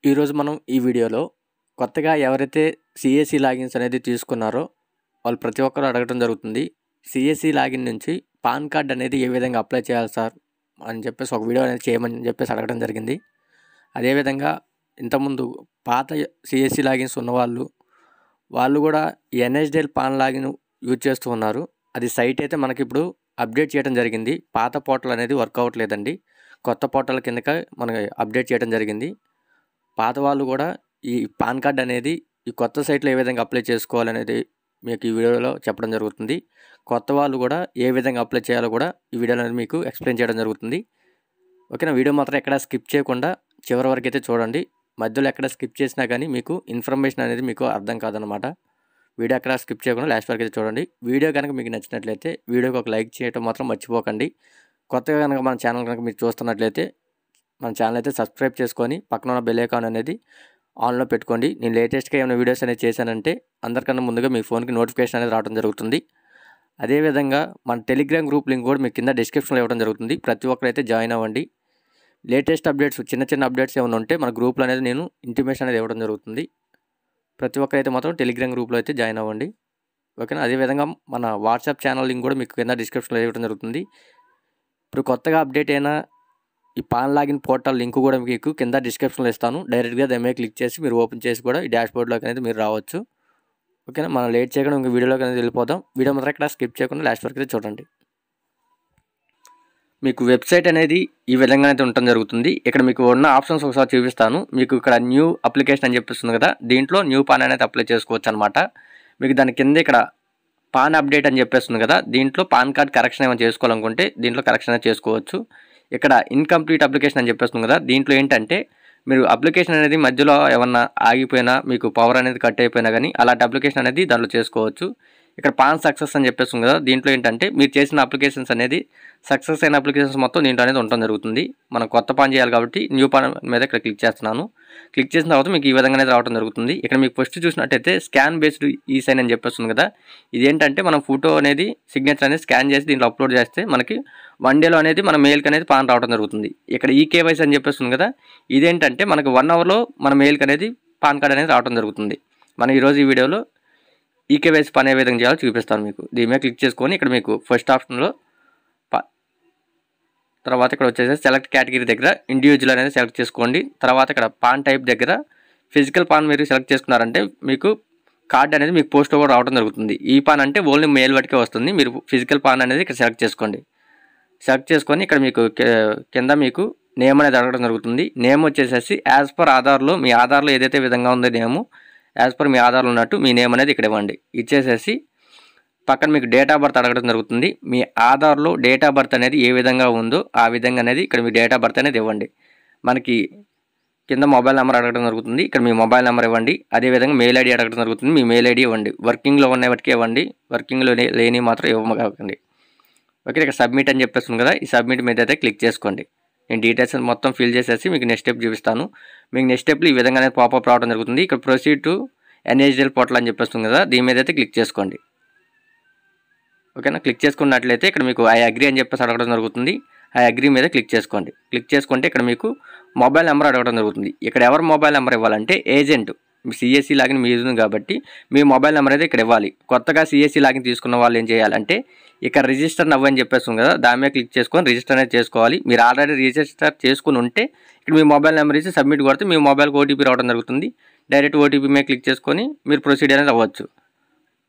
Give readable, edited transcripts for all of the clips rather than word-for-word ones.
ఈరోజు మనం ఈ వీడియోలో కొత్తగా ఎవరైతే సిఎస్సి లాగిన్స్ అనేది తీసుకున్నారో వాళ్ళు ప్రతి ఒక్కరు అడగడం జరుగుతుంది. సిఎస్సి లాగిన్ నుంచి పాన్ కార్డ్ అనేది ఏ విధంగా అప్లై చేయాలి సార్ అని చెప్పేసి ఒక వీడియో అనేది చేయమని చెప్పేసి అడగడం జరిగింది. అదేవిధంగా ఇంతకుముందు పాత సిఎస్సి లాగిన్స్ ఉన్నవాళ్ళు వాళ్ళు కూడా ఎన్ఎస్డిఎల్ పాన్ లాగిన్ యూజ్ చేస్తూ ఉన్నారు. అది సైట్ అయితే మనకి ఇప్పుడు అప్డేట్ చేయడం జరిగింది. పాత పోర్టల్ అనేది వర్క్ అవ్వట్లేదండి. కొత్త పోర్టల్ కిందకి మనకి అప్డేట్ చేయడం జరిగింది. పాత వాళ్ళు కూడా ఈ పాన్ కార్డ్ అనేది ఈ కొత్త సైట్లో ఏ విధంగా అప్లై చేసుకోవాలనేది మీకు ఈ వీడియోలో చెప్పడం జరుగుతుంది. కొత్త వాళ్ళు కూడా ఏ విధంగా అప్లై చేయాలో కూడా ఈ వీడియోలో మీకు ఎక్స్ప్లెయిన్ చేయడం జరుగుతుంది. ఓకేనా, వీడియో మాత్రం ఎక్కడ స్కిప్ చేయకుండా చివరి వరకు అయితే చూడండి. మధ్యలో ఎక్కడ స్కిప్ చేసినా కానీ మీకు ఇన్ఫర్మేషన్ అనేది మీకు అర్థం కాదనమాట. వీడియో ఎక్కడ స్కిప్ చేయకుండా లాస్ట్ వరకు అయితే చూడండి. వీడియో కనుక మీకు నచ్చినట్లయితే వీడియోకి ఒక లైక్ చేయడం మాత్రం మర్చిపోకండి. కొత్తగా కనుక మన ఛానల్ కనుక మీరు చూస్తున్నట్లయితే మన ఛానల్ అయితే సబ్స్క్రైబ్ చేసుకొని పక్కన ఉన్న బెల్ ఐకాన్ అనేది ఆన్లో పెట్టుకోండి. నేను లేటెస్ట్గా ఏమైనా వీడియోస్ అనేది చేశానంటే అందరికన్నా ముందుగా మీ ఫోన్కి నోటిఫికేషన్ అనేది రావడం జరుగుతుంది. అదేవిధంగా మన టెలిగ్రామ్ గ్రూప్ లింక్ కూడా మీకు కింద డిస్క్రిప్షన్లో ఇవ్వడం జరుగుతుంది. ప్రతి ఒక్కరైతే జాయిన్ అవ్వండి. లేటెస్ట్ అప్డేట్స్ చిన్న అప్డేట్స్ ఏమైనా ఉంటే మన గ్రూప్లో అనేది నేను ఇంటిమేషన్ అనేది ఇవ్వడం జరుగుతుంది. ప్రతి ఒక్కరైతే మాత్రం టెలిగ్రామ్ గ్రూప్లో అయితే జాయిన్ అవ్వండి. ఓకేనా, అదేవిధంగా మన వాట్సాప్ ఛానల్ లింక్ కూడా మీకు కింద డిస్క్రిప్షన్లో ఇవ్వడం జరుగుతుంది. ఇప్పుడు కొత్తగా అప్డేట్ అయిన ఈ పాన్ లాగిన్ పోర్టల్ లింక్ కూడా మీకు కింద డిస్క్రిప్షన్లో ఇస్తాను. డైరెక్ట్గా దాని మీద క్లిక్ చేసి మీరు ఓపెన్ చేసి కూడా ఈ డాష్బోర్డ్లోకి అనేది మీరు రావచ్చు. ఓకేనా, మనం లేట్ చేయకుండా ఇంక వీడియోలోకి అనేది వెళ్ళిపోదాం. వీడియో మాత్రం ఇక్కడ స్కిప్ చేయకుండా లాస్ట్ వరకు అయితే చూడండి. మీకు వెబ్సైట్ అనేది ఈ విధంగా అయితే ఉండటం జరుగుతుంది. ఇక్కడ మీకు ఉన్న ఆప్షన్స్ ఒకసారి చూపిస్తాను. మీకు ఇక్కడ న్యూ అప్లికేషన్ అని చెప్పిస్తుంది కదా, దీంట్లో న్యూ పాన్ అనేది అప్లై చేసుకోవచ్చు అనమాట. మీకు దాని కింద ఇక్కడ పాన్ అప్డేట్ అని చెప్పేస్తుంది కదా, దీంట్లో పాన్ కార్డ్ కరెక్షన్ ఏమైనా చేసుకోవాలనుకుంటే దీంట్లో కరెక్షన్ అనేది చేసుకోవచ్చు. ఇక్కడ ఇన్కంప్లీట్ అప్లికేషన్ అని చెప్పేస్తుంది కదా, దీంట్లో ఏంటంటే మీరు అప్లికేషన్ అనేది మధ్యలో ఏమన్నా ఆగిపోయినా మీకు పవర్ అనేది కట్ అయిపోయినా కానీ అలాంటి అప్లికేషన్ అనేది దాంట్లో చేసుకోవచ్చు. ఇక్కడ పాన్ సక్సెస్ అని చెప్పేస్తుంది కదా, దీంట్లో ఏంటంటే మీరు చేసిన అప్లికేషన్స్ అనేది సక్సెస్ అయిన అప్లికేషన్స్ మొత్తం దీంట్లో అనేది ఉండటం జరుగుతుంది. మనం కొత్త పాన్ చేయాలి కాబట్టి న్యూ పాన్ మీద ఇక్కడ క్లిక్ చేస్తున్నాను. క్లిక్ చేసిన తర్వాత మీకు ఈ విధంగా అనేది రావడం జరుగుతుంది. ఇక్కడ మీకు ఫస్ట్ చూసినట్టయితే స్కాన్ బేస్డ్ ఈ సైన్ అని చెప్పేస్తుంది కదా, ఇదేంటంటే మనం ఫోటో అనేది సిగ్నేచర్ అనేది స్కాన్ చేసి దీంట్లో అప్లోడ్ చేస్తే మనకి 1 డేలో అనేది మన మెయిల్కి అనేది పాన్ రావడం జరుగుతుంది. ఇక్కడ ఈకేవైసీ అని చెప్పేస్తుంది కదా, ఇదేంటంటే మనకు 1 అవర్లో మన మెయిల్కి అనేది పాన్ కార్డ్ అనేది రావడం జరుగుతుంది. మనం ఈరోజు ఈ వీడియోలో ఈకేవైసీ పని ఏ విధంగా చేయాలో చూపిస్తాను మీకు. దీని మీద క్లిక్ చేసుకొని ఇక్కడ మీకు ఫస్ట్ ఆప్షన్లో తర్వాత ఇక్కడ వచ్చేసి సెలెక్ట్ కేటగిరీ దగ్గర ఇండివిజువల్ అనేది సెలెక్ట్ చేసుకోండి. తర్వాత ఇక్కడ పాన్ టైప్ దగ్గర ఫిజికల్ పాన్ మీరు సెలెక్ట్ చేసుకున్నారంటే మీకు కార్డ్ అనేది మీకు పోస్ట్లో కూడా రావడం జరుగుతుంది. ఈ పాన్ అంటే ఓన్లీ మెయిల్ వరకే వస్తుంది. మీరు ఫిజికల్ పాన్ అనేది ఇక్కడ సెలెక్ట్ చేసుకోండి. సెలెక్ట్ చేసుకొని ఇక్కడ మీకు కింద మీకు నేమ్ అనేది అడగడం జరుగుతుంది. నేమ్ వచ్చేసేసి యాజ్ పర్ ఆధార్లో మీ ఆధార్లో ఏదైతే విధంగా ఉందో నేము యాజ్ పర్ మీ ఆధార్లో ఉన్నట్టు మీ నేమ్ అనేది ఇక్కడ ఇవ్వండి. ఇచ్చేసేసి పక్కన మీకు డేట్ ఆఫ్ బర్త్ అడగడం జరుగుతుంది. మీ ఆధార్లో డేట్ ఆఫ్ బర్త్ అనేది ఏ విధంగా ఉందో ఆ విధంగా అనేది ఇక్కడ మీ డేట్ ఆఫ్ బర్త్ అనేది ఇవ్వండి. మనకి కింద మొబైల్ నెంబర్ అడగడం జరుగుతుంది. ఇక్కడ మీ మొబైల్ నెంబర్ ఇవ్వండి. అదేవిధంగా మెయిల్ ఐడి అడగడం జరుగుతుంది. మీ మెయిల్ ఐడి ఇవ్వండి. వర్కింగ్లో ఉన్న వాటికి ఇవ్వండి, వర్కింగ్లో లేని మాత్రం ఇవ్వకండి. ఓకే, ఇక్కడ సబ్మిట్ అని చెప్పేస్తుంది కదా, ఈ సబ్మిట్ మీద అయితే క్లిక్ చేసుకోండి. నేను డీటెయిల్స్ మొత్తం ఫిల్ చేసేసి మీకు నెక్స్ట్ స్టెప్ చూపిస్తాను. మీకు నెక్స్ట్ స్టెప్లో ఈ విధంగా అనేది పాపప్ రావడం జరుగుతుంది. ఇక్కడ ప్రొసీడ్ టు ఎన్ఎస్డిఎల్ పోర్టల్ అని చెప్పేస్తుంది కదా, దీని మీద అయితే క్లిక్ చేసుకోండి. ఓకేనా, క్లిక్ చేసుకున్నట్లయితే ఇక్కడ మీకు ఐ అగ్రీ అని చెప్పేసి అడగడం జరుగుతుంది. ఐ అగ్రీ మీద క్లిక్ చేసుకోండి. క్లిక్ చేసుకుంటే ఇక్కడ మీకు మొబైల్ నెంబర్ అడగడం జరుగుతుంది. ఇక్కడ ఎవరు మొబైల్ నెంబర్ ఇవ్వాలంటే ఏజెంట్ సిఎస్సి లాగిన్ మీ ఉంది కాబట్టి మీ మొబైల్ నెంబర్ అయితే ఇక్కడ ఇవ్వాలి. కొత్తగా సిఎస్సి లాగిన్ తీసుకున్న వాళ్ళు ఏం చేయాలంటే ఇక్కడ రిజిస్టర్ నవ్వు అని చెప్పేస్తుంది కదా, దాని మీద క్లిక్ చేసుకొని రిజిస్టర్ అనేది చేసుకోవాలి. మీరు ఆల్రెడీ రిజిస్టర్ చేసుకుని ఉంటే ఇక్కడ మీ మొబైల్ నెంబర్ ఇచ్చి సబ్మిట్ కొడితే మీ మొబైల్కి ఓటీపీ రావడం జరుగుతుంది. డైరెక్ట్ ఓటీపీ మీద క్లిక్ చేసుకొని మీరు ప్రొసీడ్ అనేది అవ్వచ్చు.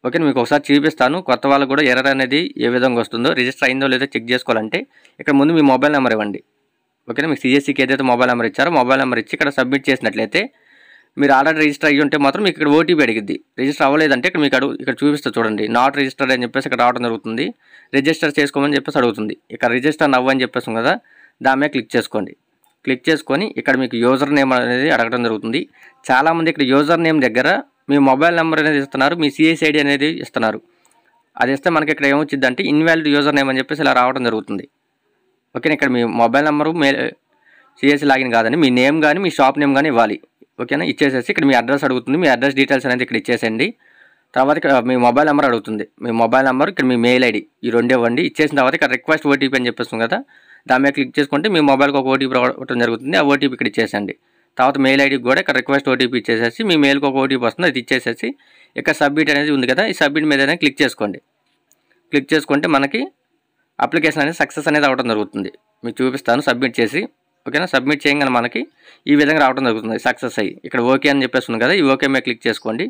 ఓకే, మీకు ఒకసారి చూపిస్తాను. కొత్త వాళ్ళకు కూడా ఎర్రర్ అనేది ఏ విధంగా వస్తుందో రిజిస్టర్ అయిందో లేదో చెక్ చేసుకోవాలంటే ఇక్కడ ముందు మీ మొబైల్ నెంబర్ ఇవ్వండి. ఓకేనా, మీకు సిఎస్సికి ఏదైతే మొబైల్ నెంబర్ ఇచ్చారో మొబైల్ నెంబర్ ఇచ్చి ఇక్కడ సబ్మిట్ చేసినట్లయితే మీరు ఆల్రెడీ రిజిస్టర్ అయ్యి ఉంటే మాత్రం మీకు ఇక్కడ ఓటీపీ అడిగిద్ది. రిజిస్టర్ అవ్వలేదంటే ఇక్కడ మీకు ఇక్కడ చూపిస్తే చూడండి, నాట్ రిజిస్టర్డ్ అని చెప్పేసి ఇక్కడ రావడం జరుగుతుంది. రిజిస్టర్ చేసుకోమని చెప్పేసి అడుగుతుంది. ఇక్కడ రిజిస్టర్ నవ్వు అని చెప్పేసి కదా, దాని మీద క్లిక్ చేసుకోండి. క్లిక్ చేసుకొని ఇక్కడ మీకు యూజర్ నేమ్ అనేది అడగడం జరుగుతుంది. చాలామంది ఇక్కడ యూజర్ నేమ్ దగ్గర మీ మొబైల్ నెంబర్ అనేది ఇస్తున్నారు, మీ సిఎస్సి ఐడి అనేది ఇస్తున్నారు. అది ఇస్తే మనకి ఇక్కడ ఏమొచ్చింది అంటే ఇన్వాలిడ్ యూజర్ నేమ్ అని చెప్పేసి ఇలా రావడం జరుగుతుంది. ఓకేనా, ఇక్కడ మీ మొబైల్ నెంబరు సిఎస్సి లాగిన్ కాదని మీ నేమ్ కానీ మీ షాప్ నేమ్ కానీ ఇవ్వాలి. ఓకేనా, ఇచ్చేసేసి ఇక్కడ మీ అడ్రస్ అడుగుతుంది. మీ అడ్రస్ డీటెయిల్స్ అనేది ఇక్కడ ఇచ్చేసేయండి. తర్వాత ఇక్కడ మీ మొబైల్ నెంబర్ అడుగుతుంది. మీ మొబైల్ నెంబర్ ఇక్కడ మీ మెయిల్ ఐడి ఈ రెండు ఇవ్వండి. ఇచ్చేసిన తర్వాత ఇక్కడ రిక్వెస్ట్ ఓటీపీ అని చెప్పేస్తుంది కదా, దాని మీద క్లిక్ చేసుకుంటే మీ మొబైల్కి ఒక ఓటీపీ రావడం జరుగుతుంది. ఆ ఓటీపీ ఇక్కడ ఇచ్చేసండి. తర్వాత మెయిల్ ఐడికి కూడా ఇక్కడ రిక్వెస్ట్ ఓటీపీ ఇచ్చేసేసి మీ మెయిల్కి ఒక ఓటీపీ వస్తుంది, అది ఇచ్చేసేసి ఇక్కడ సబ్మిట్ అనేది ఉంది కదా, ఈ సబ్మిట్ మీద క్లిక్ చేసుకోండి. క్లిక్ చేసుకుంటే మనకి అప్లికేషన్ అనేది సక్సెస్ అనేది రావడం జరుగుతుంది. మీకు చూపిస్తాను సబ్మిట్ చేసి. ఓకేనా, సబ్మిట్ చేయగానే మనకి ఈ విధంగా రావడం జరుగుతుంది సక్సెస్ అయ్యి. ఇక్కడ ఓకే అని చెప్పేస్తుంది కదా, ఈ ఓకే మీద క్లిక్ చేసుకోండి.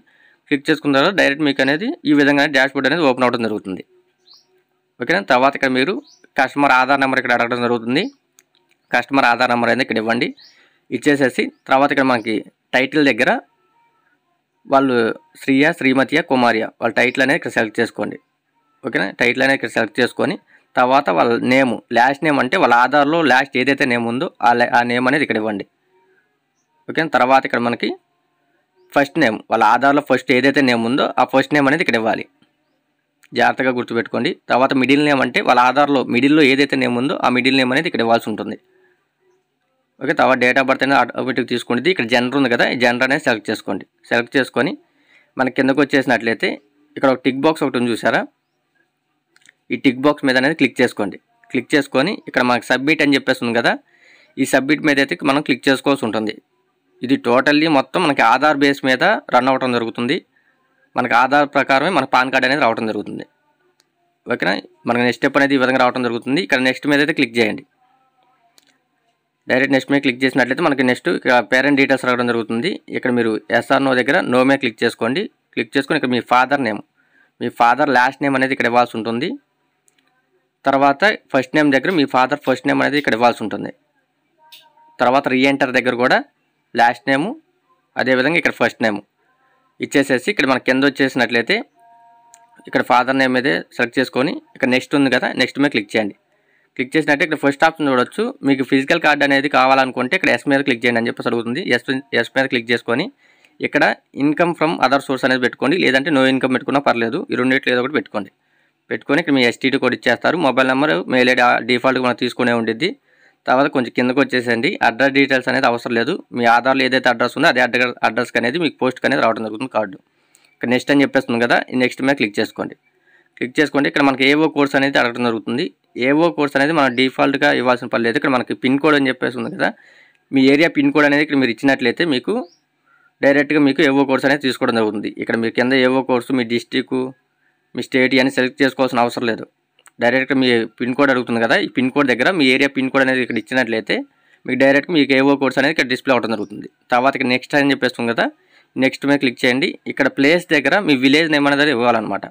క్లిక్ చేసుకున్న తర్వాత డైరెక్ట్ మీకు అనేది ఈ విధంగా డాష్బోర్డ్ అనేది ఓపెన్ అవ్వడం జరుగుతుంది. ఓకేనా, తర్వాత ఇక్కడ మీరు కస్టమర్ ఆధార్ నెంబర్ ఇక్కడ అడగడం జరుగుతుంది. కస్టమర్ ఆధార్ నెంబర్ అనేది ఇక్కడ ఇవ్వండి. ఇచ్చేసేసి తర్వాత ఇక్కడ మనకి టైటిల్ దగ్గర వాళ్ళు శ్రీయా, శ్రీమతియా, కుమారియా వాళ్ళ టైటిల్ అనేది ఇక్కడ సెలెక్ట్ చేసుకోండి. ఓకేనా, టైటిల్ అనేది ఇక్కడ సెలెక్ట్ చేసుకొని తర్వాత వాళ్ళ నేము, లాస్ట్ నేమ్ అంటే వాళ్ళ ఆధార్లో లాస్ట్ ఏదైతే నేమ్ ఉందో ఆ నేమ్ అనేది ఇక్కడ ఇవ్వండి. ఓకేనా, తర్వాత ఇక్కడ మనకి ఫస్ట్ నేమ్, వాళ్ళ ఆధార్లో ఫస్ట్ ఏదైతే నేమ్ ఉందో ఆ ఫస్ట్ నేమ్ అనేది ఇక్కడ ఇవ్వాలి. జాగ్రత్తగా గుర్తుపెట్టుకోండి. తర్వాత మిడిల్ నేమ్ అంటే వాళ్ళ ఆధార్లో మిడిల్లో ఏదైతే నేమ్ ఉందో ఆ మిడిల్ నేమ్ అనేది ఇక్కడ ఇవ్వాల్సి ఉంటుంది. ఓకే, తర్వాత డేట్ ఆఫ్ బర్త్ అనేది ఆటోమేటిక్ తీసుకోండి. ఇక్కడ జెండర్ ఉంది కదా, ఈ జెండర్ అనేది సెలెక్ట్ చేసుకోండి. సెలెక్ట్ చేసుకొని మనకి కిందకు వచ్చేసినట్లయితే ఇక్కడ ఒక టిక్ బాక్స్ ఒకటి ఉంది చూసారా, ఈ టిక్ బాక్స్ మీద అనేది క్లిక్ చేసుకోండి. క్లిక్ చేసుకొని ఇక్కడ మనకి సబ్మిట్ అని చెప్పేసి ఉంది కదా, ఈ సబ్మిట్ మీద అయితే మనం క్లిక్ చేసుకోవాల్సి ఉంటుంది. ఇది టోటల్లీ మొత్తం మనకి ఆధార్ బేస్ మీద రన్ అవ్వడం జరుగుతుంది. మనకి ఆధార్ ప్రకారమే మన పాన్ కార్డ్ అనేది రావడం జరుగుతుంది. ఓకేనా, మనకి నెక్స్ట్ స్టెప్ అనేది ఈ విధంగా రావడం జరుగుతుంది. ఇక్కడ నెక్స్ట్ మీద అయితే క్లిక్ చేయండి. డైరెక్ట్ నెక్స్ట్ మీద క్లిక్ చేసినట్లయితే మనకి నెక్స్ట్ ఇక్కడ పేరెంట్ డీటెయిల్స్ రావడం జరుగుతుంది. ఇక్కడ మీరు ఎస్ఆర్ నో దగ్గర నో మీద క్లిక్ చేసుకోండి. క్లిక్ చేసుకొని ఇక్కడ మీ ఫాదర్ నేమ్, మీ ఫాదర్ లాస్ట్ నేమ్ అనేది ఇక్కడ ఇవ్వాల్సి ఉంటుంది. తర్వాత ఫస్ట్ నేమ్ దగ్గర మీ ఫాదర్ ఫస్ట్ నేమ్ అనేది ఇక్కడ ఇవ్వాల్సి ఉంటుంది. తర్వాత రీఎంటర్ దగ్గర కూడా లాస్ట్ నేము అదేవిధంగా ఇక్కడ ఫస్ట్ నేము ఇచ్చేసేసి ఇక్కడ మనకి కింద వచ్చేసినట్లయితే ఇక్కడ ఫాదర్ నేమ్ మీద సెలెక్ట్ చేసుకొని ఇక్కడ నెక్స్ట్ ఉంది కదా, నెక్స్ట్ మీద క్లిక్ చేయండి. క్లిక్ చేసినట్టే ఇక్కడ ఫస్ట్ ఆప్షన్ చూడొచ్చు. మీకు ఫిజికల్ కార్డ్ అనేది కావాలనుకుంటే ఇక్కడ ఎస్ మీద క్లిక్ చేయండి అని చెప్పేసి అడుగుతుంది. ఎస్ మీద క్లిక్ చేసుకొని ఇక్కడ ఇన్కమ్ ఫ్రమ్ అదర్ సోర్స్ అనేది పెట్టుకోండి, లేదంటే నో ఇన్కమ్ పెట్టుకున్నా పర్లేదు. ఈ రెండింటిలో ఏదో ఒకటి పెట్టుకోండి. పెట్టుకొని ఇక్కడ మీ ఎస్టీడీ కోడ్ ఇచ్చేస్తారు. మొబైల్ నెంబర్, మెయిల్ ఐడి డిఫాల్ట్గా మనం తీసుకునే ఉండిద్ది. తర్వాత కొంచెం కిందకు వచ్చేసండి. అడ్రస్ డీటెయిల్స్ అనేది అవసరం లేదు. మీ ఆధార్లో ఏదైతే అడ్రస్ ఉందో అదే అడ్రస్కి అనేది మీకు పోస్ట్కి అనేది రావడం జరుగుతుంది కార్డు. ఇక్కడ నెక్స్ట్ అని చెప్పేస్తుంది కదా, ఈ నెక్స్ట్ మీద క్లిక్ చేసుకోండి. క్లిక్ చేసుకోండి. ఇక్కడ మనకి ఏవో కోర్స్ అనేది అడగడం జరుగుతుంది. ఏవో కోర్స్ అనేది మనం డిఫాల్ట్గా ఇవ్వాల్సిన పని లేదు. ఇక్కడ మనకి పిన్ కోడ్ అని చెప్పేసి ఉంది కదా, మీ ఏరియా పిన్ కోడ్ అనేది ఇక్కడ మీరు ఇచ్చినట్లయితే మీకు డైరెక్ట్గా మీకు ఏవో కోర్స్ అనేది తీసుకోవడం జరుగుతుంది. ఇక్కడ మీరు కింద ఏవో కోర్సు మీ డిస్టిక్, మీ స్టేట్ అని సెలెక్ట్ చేసుకోవాల్సిన అవసరం లేదు. డైరెక్ట్గా మీ పిన్ కోడ్ అడుగుతుంది కదా, ఈ పిన్ కోడ్ దగ్గర మీ ఏరియా పిన్ కోడ్ అనేది ఇక్కడ ఇచ్చినట్లయితే మీకు డైరెక్ట్గా మీకు ఏవో కోర్స్ అనేది ఇక్కడ డిస్ప్లే అవడం జరుగుతుంది. తర్వాత ఇక్కడ నెక్స్ట్ అని చెప్పేస్తుంది కదా, నెక్స్ట్ మీద క్లిక్ చేయండి. ఇక్కడ ప్లేస్ దగ్గర మీ విలేజ్ నేమ్ అనేది ఇవ్వాలన్నమాట.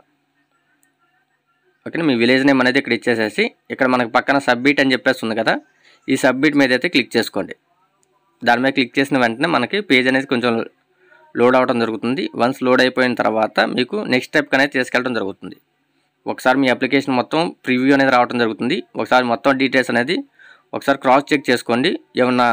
ఓకే, మీ విలేజ్ నేమ్ అనేది ఇక్కడ ఇచ్చేసేసి ఇక్కడ మనకు పక్కన సబ్మిట్ అని చెప్పేస్తుంది కదా, ఈ సబ్మిట్ మీద అయితే క్లిక్ చేసుకోండి. దాని మీద క్లిక్ చేసిన వెంటనే మనకి పేజ్ అనేది కొంచెం లోడ్ అవ్వడం జరుగుతుంది. వన్స్ లోడ్ అయిపోయిన తర్వాత మీకు నెక్స్ట్ స్టెప్ అనేది తీసుకెళ్ళడం జరుగుతుంది. ఒకసారి మీ అప్లికేషన్ మొత్తం ప్రివ్యూ అనేది రావడం జరుగుతుంది. ఒకసారి మొత్తం డీటెయిల్స్ అనేది ఒకసారి క్రాస్ చెక్ చేసుకోండి. ఏమన్నా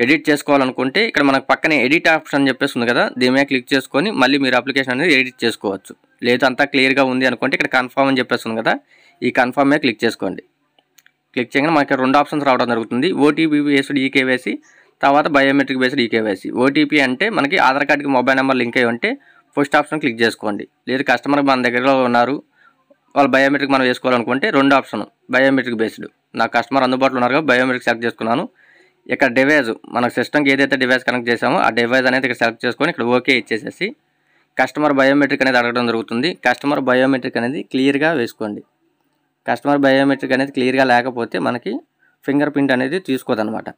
ఎడిట్ చేసుకోవాలనుకుంటే ఇక్కడ మనకు పక్కనే ఎడిట్ ఆప్షన్ అని చెప్పేసి ఉంది కదా, దీని మీద క్లిక్ చేసుకొని మళ్ళీ మీరు అప్లికేషన్ అనేది ఎడిట్ చేసుకోవచ్చు. లేదు అంతా క్లియర్గా ఉంది అనుకుంటే ఇక్కడ కన్ఫర్మ్ అని చెప్పేస్తుంది కదా, ఈ కన్ఫర్మ్ మీద క్లిక్ చేసుకోండి. క్లిక్ చేయగానే మనకి రెండు ఆప్షన్స్ రావడం జరుగుతుంది. ఓటీపీ బేస్డ్ ఈకేవైసీ, తర్వాత బయోమెట్రిక్ బేస్డ్ ఈకేవైసీ. ఓటీపీ అంటే మనకి ఆధార్ కార్డుకి మొబైల్ నెంబర్ లింక్ అయ్యి ఉంటే ఫస్ట్ ఆప్షన్ క్లిక్ చేసుకోండి. లేదు కస్టమర్ మన దగ్గరలో ఉన్నారు, వాళ్ళు బయోమెట్రిక్ మనం వేసుకోవాలనుకుంటే రెండు ఆప్షన్ బయోమెట్రిక్ బేస్డ్. నా కస్టమర్ అందుబాటులో ఉన్నారు కాబట్టి బయోమెట్రిక్ సెలెక్ట్ చేసుకున్నాను. ఇక్కడ డివైజ్ మన సిస్టమ్కి ఏదైతే డివైస్ కనెక్ట్ చేసామో ఆ డివైస్ అనేది ఇక్కడ సెలెక్ట్ చేసుకొని ఇక్కడ ఓకే ఇచ్చేసేసి కస్టమర్ బయోమెట్రిక్ అనేది అడగడం జరుగుతుంది. కస్టమర్ బయోమెట్రిక్ అనేది క్లియర్గా వేసుకోండి. కస్టమర్ బయోమెట్రిక్ అనేది క్లియర్గా లేకపోతే మనకి ఫింగర్ ప్రింట్ అనేది తీసుకోదన్నమాట.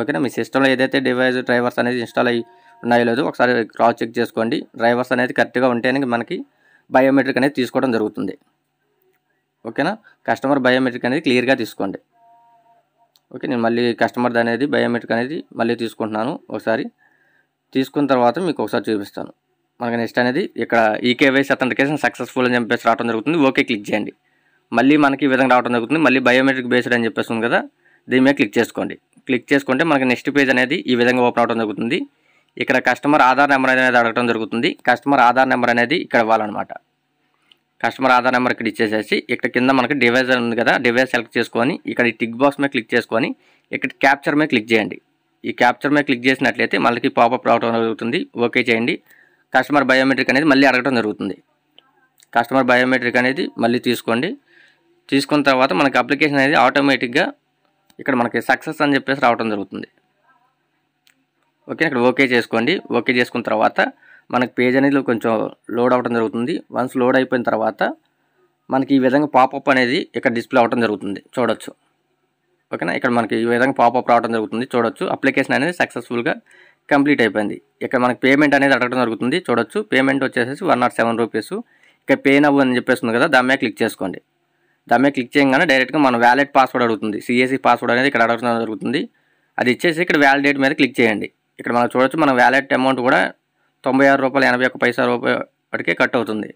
ఓకేనా, మీ సిస్టంలో ఏదైతే డివైస్ డ్రైవర్స్ అనేది ఇన్స్టాల్ అయ్యి ఉన్నాయో లేదో ఒకసారి క్రాస్ చెక్ చేసుకోండి. డ్రైవర్స్ అనేది కరెక్ట్గా ఉంటేనే మనకి బయోమెట్రిక్ అనేది తీసుకోవడం జరుగుతుంది. ఓకేనా, కస్టమర్ బయోమెట్రిక్ అనేది క్లియర్గా తీసుకోండి. ఓకే, నేను మళ్ళీ కస్టమర్ అనేది బయోమెట్రిక్ అనేది మళ్ళీ తీసుకుంటున్నాను. ఒకసారి తీసుకున్న తర్వాత మీకు ఒకసారి చూపిస్తాను. మనకి నెక్స్ట్ అనేది ఇక్కడ ఈకేవైసీ అథెంటికేషన్ సక్సెస్ఫుల్ అని చెప్పేసి రావడం జరుగుతుంది. ఓకే క్లిక్ చేయండి. మళ్ళీ మనకి ఈ విధంగా రావడం జరుగుతుంది. మళ్ళీ బయోమెట్రిక్ బేస్డ్ అని చెప్పేసి ఉంది కదా, దీని మీద క్లిక్ చేసుకోండి. క్లిక్ చేసుకుంటే మనకి నెక్స్ట్ పేజ్ అనేది ఈ విధంగా ఓపెన్ అవడం జరుగుతుంది. ఇక్కడ కస్టమర్ ఆధార్ నెంబర్ అనేది అడగడం జరుగుతుంది. కస్టమర్ ఆధార్ నెంబర్ అనేది ఇక్కడ ఇవ్వాలన్నమాట. కస్టమర్ ఆధార్ నెంబర్ ఇక్కడ ఇచ్చేసేసి ఇక్కడ కింద మనకి డివైస్ ఉంది కదా, డివైస్ సెలెక్ట్ చేసుకొని ఇక్కడ ఈ టిక్ బాక్స్ మీద క్లిక్ చేసుకొని ఇక్కడ క్యాప్చర్ మీద క్లిక్ చేయండి. ఈ క్యాప్చర్ మీద క్లిక్ చేసినట్లయితే మనకి పాపప్ రావడం జరుగుతుంది. ఓకే చేయండి. కస్టమర్ బయోమెట్రిక్ అనేది మళ్ళీ అడగడం జరుగుతుంది. కస్టమర్ బయోమెట్రిక్ అనేది మళ్ళీ తీసుకోండి. తీసుకున్న తర్వాత మనకి అప్లికేషన్ అనేది ఆటోమేటిక్గా ఇక్కడ మనకి సక్సెస్ అని చెప్పేసి రావడం జరుగుతుంది. ఓకే, ఇక్కడ ఓకే చేసుకోండి. ఓకే చేసుకున్న తర్వాత మనకి పేజ్ అనేది కొంచెం లోడ్ అవ్వడం జరుగుతుంది. వన్స్ లోడ్ అయిపోయిన తర్వాత మనకి ఈ విధంగా పాపప్ అనేది ఇక్కడ డిస్ప్లే అవ్వడం జరుగుతుంది, చూడొచ్చు. ఓకేనా, ఇక్కడ మనకి ఈ విధంగా పాపప్ రావడం జరుగుతుంది, చూడొచ్చు. అప్లికేషన్ అనేది సక్సెస్ఫుల్గా కంప్లీట్ అయిపోయింది. ఇక్కడ మనకి పేమెంట్ అనేది అడగడం జరుగుతుంది, చూడొచ్చు. పేమెంట్ వచ్చేసి 107 రూపీస్. ఇక్కడ పే నవ్ అని చెప్పేస్తుంది కదా, దాని మీద క్లిక్ చేసుకోండి. దాని మీద క్లిక్ చేయగానే డైరెక్ట్గా మన వ్యాలెట్ పాస్వర్డ్ అడుగుతుంది. సిఎస్సి పాస్వర్డ్ అనేది ఇక్కడ అడగడం జరుగుతుంది. అది ఇచ్చేసి ఇక్కడ వ్యాలిడేట్ మీద క్లిక్ చేయండి. ఇక్కడ మనం చూడొచ్చు, మన వ్యాలెట్ అమౌంట్ కూడా ₹96.81 వరకే కట్ అవుతుంది.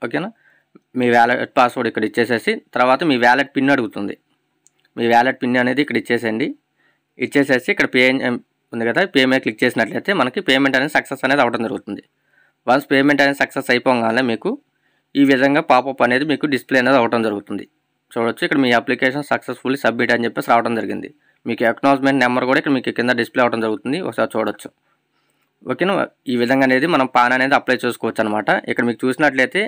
ఓకేనా, మీ వ్యాలెట్ పాస్వర్డ్ ఇక్కడ ఇచ్చేసేసి తర్వాత మీ వ్యాలెట్ పిన్ అడుగుతుంది. మీ వ్యాలెట్ పిన్ అనేది ఇక్కడ ఇచ్చేసేయండి. ఇచ్చేసేసి ఇక్కడ పే ఉంది కదా, పే మీద క్లిక్ చేసినట్లయితే మనకి పేమెంట్ అనేది సక్సెస్ అనేది అవ్వడం జరుగుతుంది. వన్స్ పేమెంట్ అనేది సక్సెస్ అయిపోగానే మీకు ఈ విధంగా పాపప్ అనేది మీకు డిస్ప్లే అనేది అవ్వడం జరుగుతుంది, చూడొచ్చు. ఇక్కడ మీ అప్లికేషన్ సక్సెస్ఫుల్లీ సబ్మిట్ అని చెప్పేసి రావడం జరిగింది. మీకు అక్నాలెడ్జ్‌మెంట్ నెంబర్ కూడా ఇక్కడ మీకు కింద డిస్ప్లే అవ్వడం జరుగుతుంది, ఒకసారి చూడొచ్చు. ఓకేనా, ఈ విధంగా అనేది మనం పాన్ అనేది అప్లై చేసుకోవచ్చు అనమాట. ఇక్కడ మీకు చూసినట్లయితే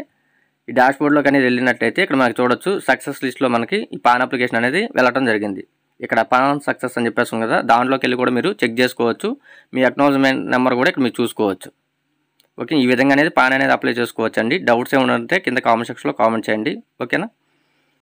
ఈ డాష్బోర్డ్లోకి అనేది వెళ్ళినట్లయితే ఇక్కడ మనకి చూడొచ్చు, సక్సెస్ లిస్ట్లో మనకి ఈ పాన్ అప్లికేషన్ అనేది వెళ్ళడం జరిగింది. ఇక్కడ పాన్ సక్సెస్ అని చెప్పేసి కదా, దాంట్లోకి వెళ్ళి కూడా మీరు చెక్ చేసుకోవచ్చు. మీ అక్నాలెడ్జ్‌మెంట్ నెంబర్ కూడా ఇక్కడ మీరు చూసుకోవచ్చు. ఓకే, ఈ విధంగా అనేది పాన్ అనేది అప్లై చేసుకోవచ్చు అండి. డౌట్స్ ఏమైనా ఉంటే కింద కామెంట్ సెక్షన్లో కామెంట్ చేయండి. ఓకేనా.